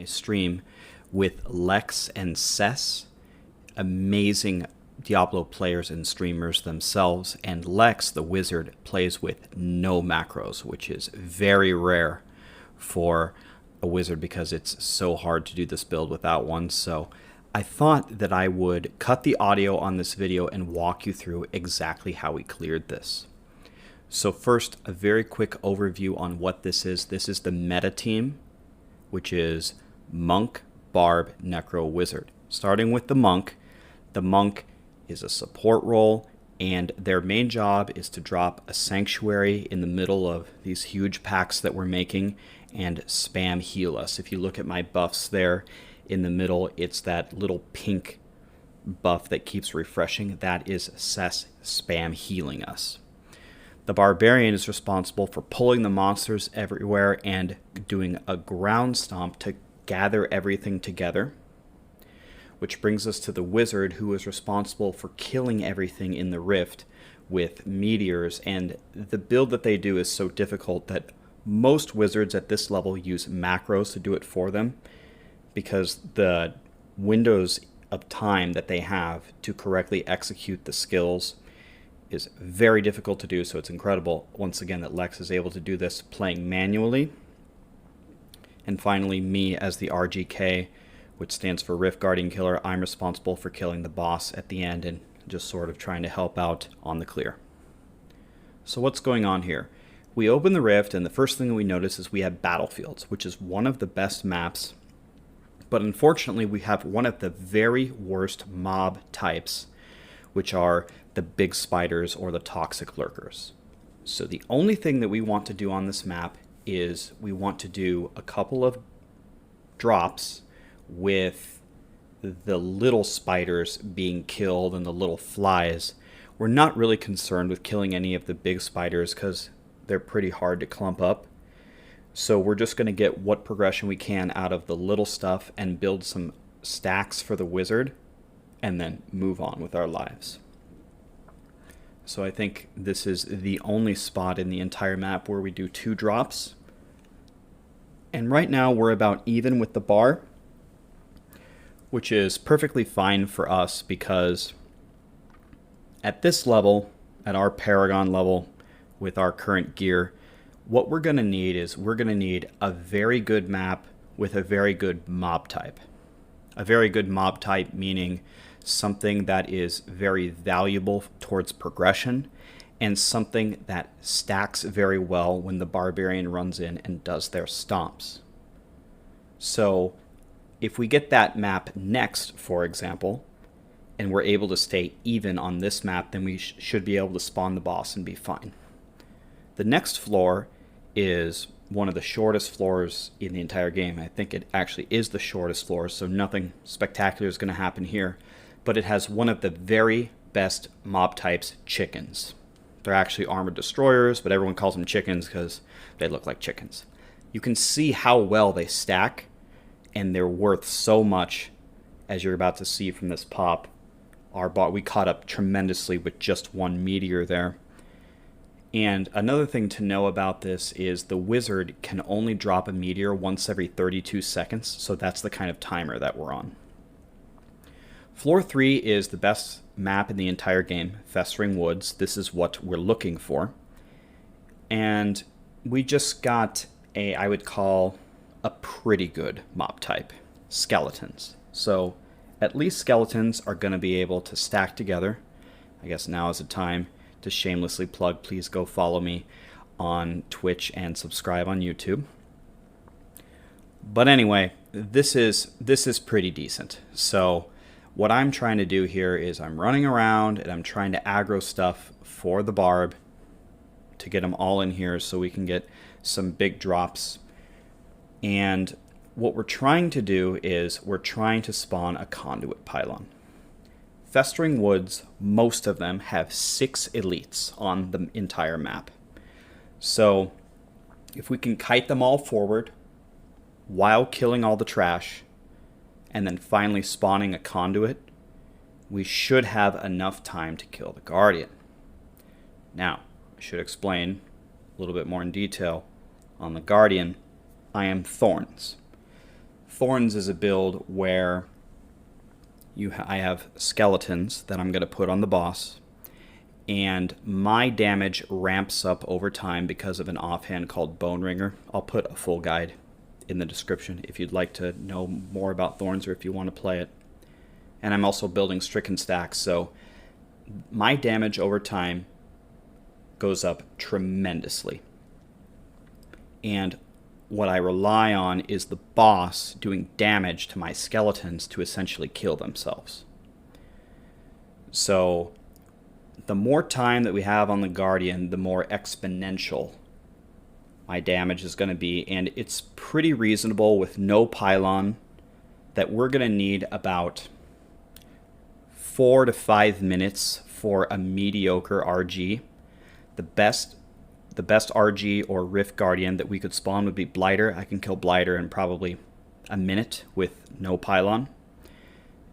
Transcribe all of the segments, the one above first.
stream with Lex and Cess, amazing Diablo players and streamers themselves, and Lex, the wizard, plays with no macros, which is very rare for a wizard because it's so hard to do this build without one. So I thought that I would cut the audio on this video and walk you through exactly how we cleared this. So first, a very quick overview on what this is. This is the meta team, which is Monk, Barb, Necro, Wizard. Starting with the Monk is a support role, and their main job is to drop a sanctuary in the middle of these huge packs that we're making and spam heal us. If you look at my buffs there in the middle, it's that little pink buff that keeps refreshing. That is Cess spam healing us. The Barbarian is responsible for pulling the monsters everywhere and doing a ground stomp to gather everything together. Which brings us to the Wizard, who is responsible for killing everything in the Rift with meteors. And the build that they do is so difficult that most wizards at this level use macros to do it for them, because the windows of time that they have to correctly execute the skills is very difficult to do. So it's incredible, once again, that Lex is able to do this playing manually. And finally, me as the RGK, which stands for Rift Guardian Killer. I'm responsible for killing the boss at the end and just sort of trying to help out on the clear. So what's going on here? We open the Rift, and the first thing we notice is we have battlefields, which is one of the best maps. But unfortunately, we have one of the very worst mob types, which are the big spiders or the toxic lurkers. So the only thing that we want to do on this map is we want to do a couple of drops with the little spiders being killed and the little flies. We're not really concerned with killing any of the big spiders because they're pretty hard to clump up. So we're just going to get what progression we can out of the little stuff and build some stacks for the wizard and then move on with our lives. So I think this is the only spot in the entire map where we do 2 drops. And right now we're about even with the bar, which is perfectly fine for us because at this level, at our Paragon level, with our current gear, what we're going to need is we're going to need a very good map with a very good mob type. A very good mob type meaning something that is very valuable towards progression and something that stacks very well when the Barbarian runs in and does their stomps. So if we get that map next, for example, and we're able to stay even on this map, then we should be able to spawn the boss and be fine. The next floor is one of the shortest floors in the entire game. I think it actually is the shortest floor, so nothing spectacular is going to happen here. But it has one of the very best mob types, chickens. They're actually armored destroyers, but everyone calls them chickens because they look like chickens. You can see how well they stack, and they're worth so much, as you're about to see from this pop. We caught up tremendously with just 1 meteor there. And another thing to know about this is the wizard can only drop a meteor once every 32 seconds, so that's the kind of timer that we're on. Floor 3 is the best map in the entire game, Festering Woods. This is what we're looking for. And we just got I would call a pretty good mob type, skeletons. So at least skeletons are going to be able to stack together. I guess now is the time to shamelessly plug. Please go follow me on Twitch and subscribe on YouTube. But anyway, this is pretty decent. So what I'm trying to do here is I'm running around and I'm trying to aggro stuff for the Barb to get them all in here so we can get some big drops. And what we're trying to do is we're trying to spawn a conduit pylon. Festering Woods, most of them have 6 elites on the entire map. So if we can kite them all forward while killing all the trash and then finally spawning a conduit, we should have enough time to kill the Guardian. Now, I should explain a little bit more in detail. On the Guardian, I am Thorns. Thorns is a build where I have skeletons that I'm going to put on the boss, and my damage ramps up over time because of an offhand called Bone Ringer. I'll put a full guide in the description if you'd like to know more about Thorns or if you want to play it. And I'm also building Stricken stacks, so my damage over time goes up tremendously. And what I rely on is the boss doing damage to my skeletons to essentially kill themselves. So the more time that we have on the Guardian, the more exponential my damage is going to be. And it's pretty reasonable with no pylon that we're going to need about 4 to 5 minutes for a mediocre RG. The best RG or Rift Guardian that we could spawn would be Blighter. I can kill Blighter in probably a minute with no pylon.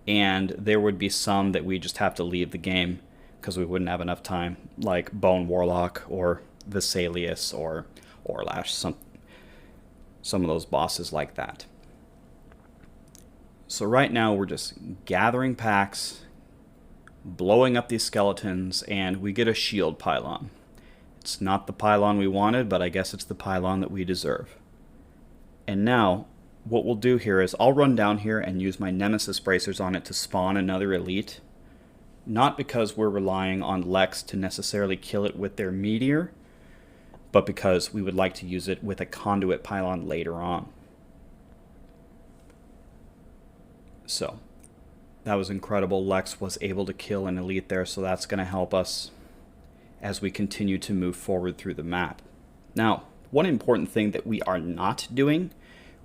And there would be some that we just have to leave the game because we wouldn't have enough time, like Bone Warlock or Vesalius or Orlash, some of those bosses like that. So right now we're just gathering packs, blowing up these skeletons, and we get a shield pylon. It's not the pylon we wanted, but I guess it's the pylon that we deserve. And now, what we'll do here is I'll run down here and use my Nemesis bracers on it to spawn another elite. Not because we're relying on Lex to necessarily kill it with their meteor, but because we would like to use it with a conduit pylon later on. So, that was incredible. Lex was able to kill an elite there, so that's going to help us as we continue to move forward through the map. Now, one important thing that we are not doing,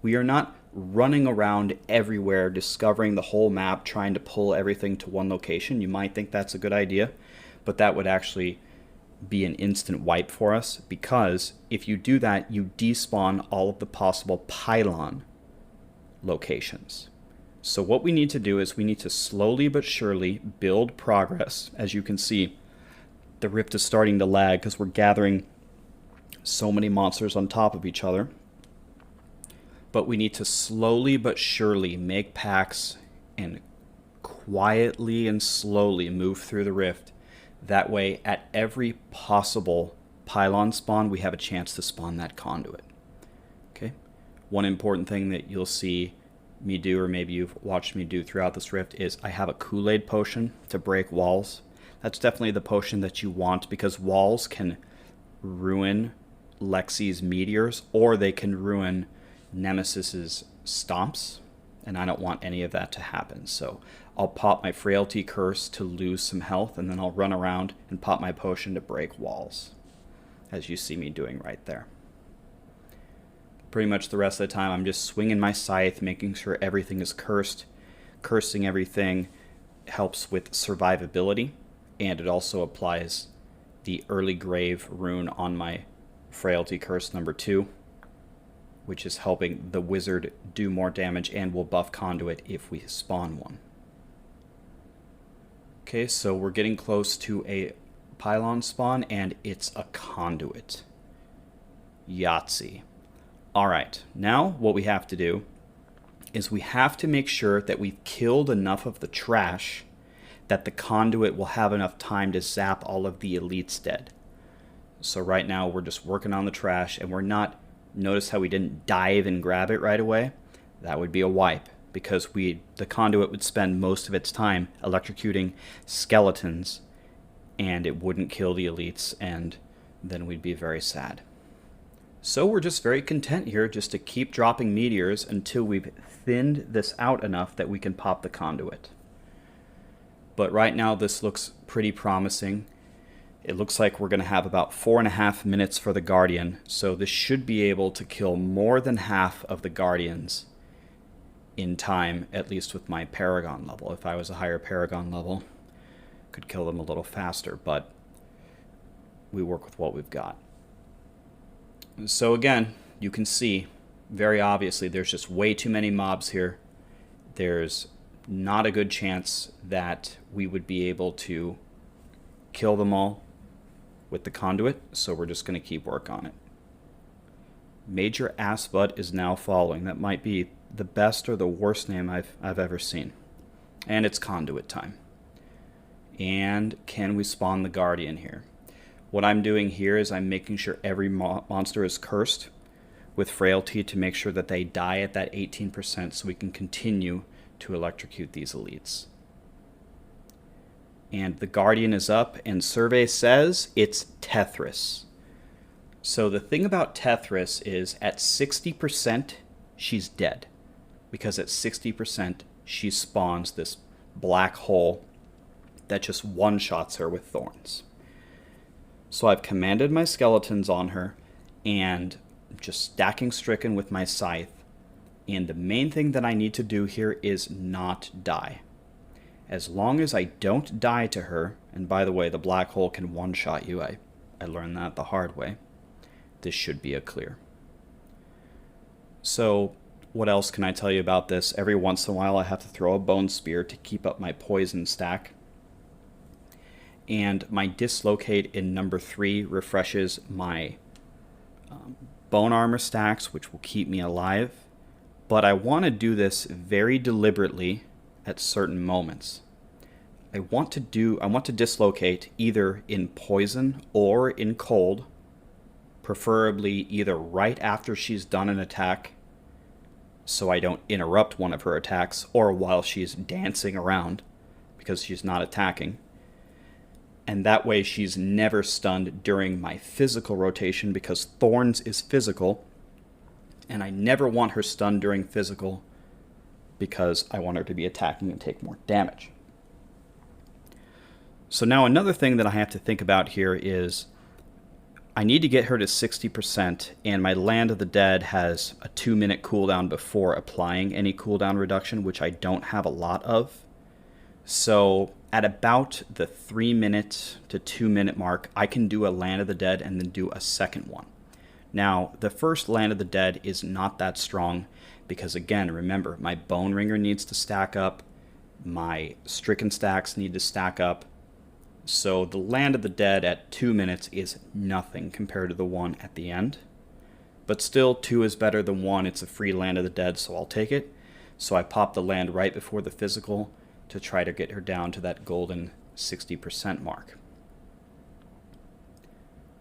we are not running around everywhere discovering the whole map trying to pull everything to one location. You might think that's a good idea, but that would actually be an instant wipe for us, because if you do that, you despawn all of the possible pylon locations. So what we need to do is we need to slowly but surely build progress. As you can see, the rift is starting to lag because we're gathering so many monsters on top of each other. But we need to slowly but surely make packs and quietly and slowly move through the rift. That way, at every possible pylon spawn, we have a chance to spawn that conduit. Okay? One important thing that you'll see me do, or maybe you've watched me do throughout this rift, is I have a Kool-Aid potion to break walls. That's definitely the potion that you want, because walls can ruin Lexi's meteors, or they can ruin Nemesis's stomps, and I don't want any of that to happen. So I'll pop my Frailty Curse to lose some health, and then I'll run around and pop my potion to break walls, as you see me doing right there. Pretty much the rest of the time I'm just swinging my scythe, making sure everything is cursed. Cursing everything helps with survivability, and it also applies the Early Grave rune on my Frailty Curse number 2, which is helping the wizard do more damage and will buff conduit if we spawn one. Okay, so we're getting close to a pylon spawn, and it's a conduit. Yahtzee. Alright, now what we have to do is we have to make sure that we've killed enough of the trash that the conduit will have enough time to zap all of the elites dead. So right now we're just working on the trash, and we're not... Notice how we didn't dive and grab it right away? That would be a wipe, because the conduit would spend most of its time electrocuting skeletons, and it wouldn't kill the elites, and then we'd be very sad. So we're just very content here just to keep dropping meteors until we've thinned this out enough that we can pop the conduit. But right now this looks pretty promising. It looks like we're going to have about 4.5 minutes for the Guardian, so this should be able to kill more than half of the Guardians in time, at least with my Paragon level. If I was a higher Paragon level, could kill them a little faster, but we work with what we've got. So again, you can see very obviously there's just way too many mobs here. There's not a good chance that we would be able to kill them all with the conduit, so we're just going to keep work on it. Major Ass Butt is now following. That might be the best or the worst name I've ever seen. And it's conduit time. And can we spawn the Guardian here? What I'm doing here is I'm making sure every monster is cursed with frailty to make sure that they die at that 18% so we can continue to electrocute these elites. And the Guardian is up, and survey says it's Tethrus. So the thing about Tethrus is at 60%, she's dead. Because at 60%, she spawns this black hole that just one-shots her with thorns. So I've commanded my skeletons on her, and just stacking stricken with my scythe. And the main thing that I need to do here is not die. As long as I don't die to her, and by the way, the black hole can one-shot you. I learned that the hard way. This should be a clear. So what else can I tell you about this? Every once in a while I have to throw a bone spear to keep up my poison stack. And my dislocate in number 3 refreshes my bone armor stacks, which will keep me alive. But I want to do this very deliberately at certain moments. I want to dislocate either in poison or in cold, preferably either right after she's done an attack so I don't interrupt one of her attacks, or while she's dancing around because she's not attacking. And that way she's never stunned during my physical rotation, because Thorns is physical, and I never want her stunned during physical because I want her to be attacking and take more damage. So now another thing that I have to think about here is I need to get her to 60%, and my Land of the Dead has a 2-minute cooldown before applying any cooldown reduction, which I don't have a lot of. So at about the 3-minute to 2-minute mark, I can do a Land of the Dead and then do a second one. Now, the first Land of the Dead is not that strong because, again, remember, my Bone Ringer needs to stack up, my Stricken stacks need to stack up. So the Land of the Dead at 2 minutes is nothing compared to the one at the end. But still, 2 is better than 1. It's a free Land of the Dead, so I'll take it. So I pop the land right before the physical to try to get her down to that golden 60% mark.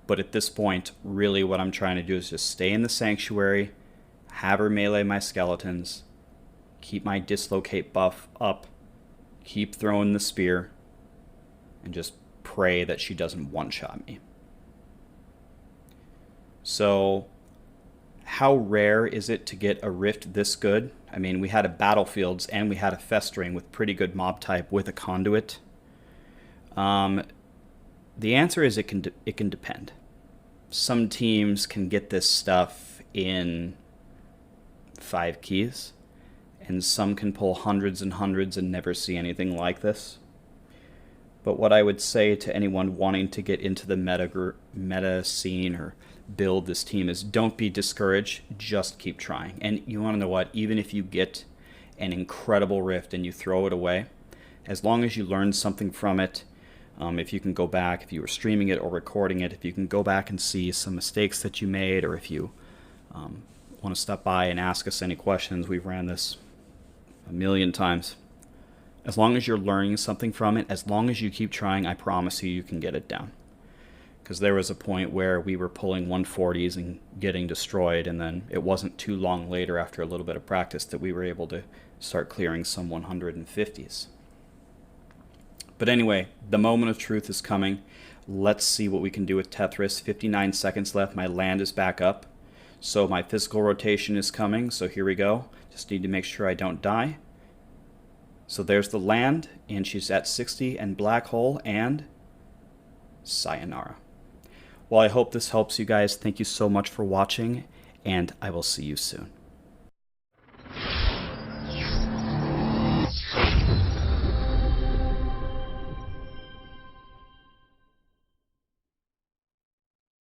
But at this point, really what I'm trying to do is just stay in the sanctuary, have her melee my skeletons, keep my dislocate buff up, keep throwing the spear, and just pray that she doesn't one-shot me. So how rare is it to get a rift this good? I mean, we had a battlefields and we had a festering with pretty good mob type with a conduit. The answer is it can depend. Some teams can get this stuff in 5 keys, and some can pull hundreds and hundreds and never see anything like this. But what I would say to anyone wanting to get into the meta scene or build this team is don't be discouraged, just keep trying. And you want to know what? Even if you get an incredible rift and you throw it away, as long as you learn something from it, if you can go back, if you were streaming it or recording it, if you can go back and see some mistakes that you made, or if you want to stop by and ask us any questions, we've ran this a million times. As long as you're learning something from it, as long as you keep trying, I promise you, you can get it down. Because there was a point where we were pulling 140s and getting destroyed, and then it wasn't too long later, after a little bit of practice, that we were able to start clearing some 150s. But anyway, the moment of truth is coming. Let's see what we can do with Tethrus. 59 seconds left. My land is back up. So my physical rotation is coming. So here we go. Just need to make sure I don't die. So there's the land, and she's at 60, and black hole, and sayonara. Well, I hope this helps you guys. Thank you so much for watching, and I will see you soon.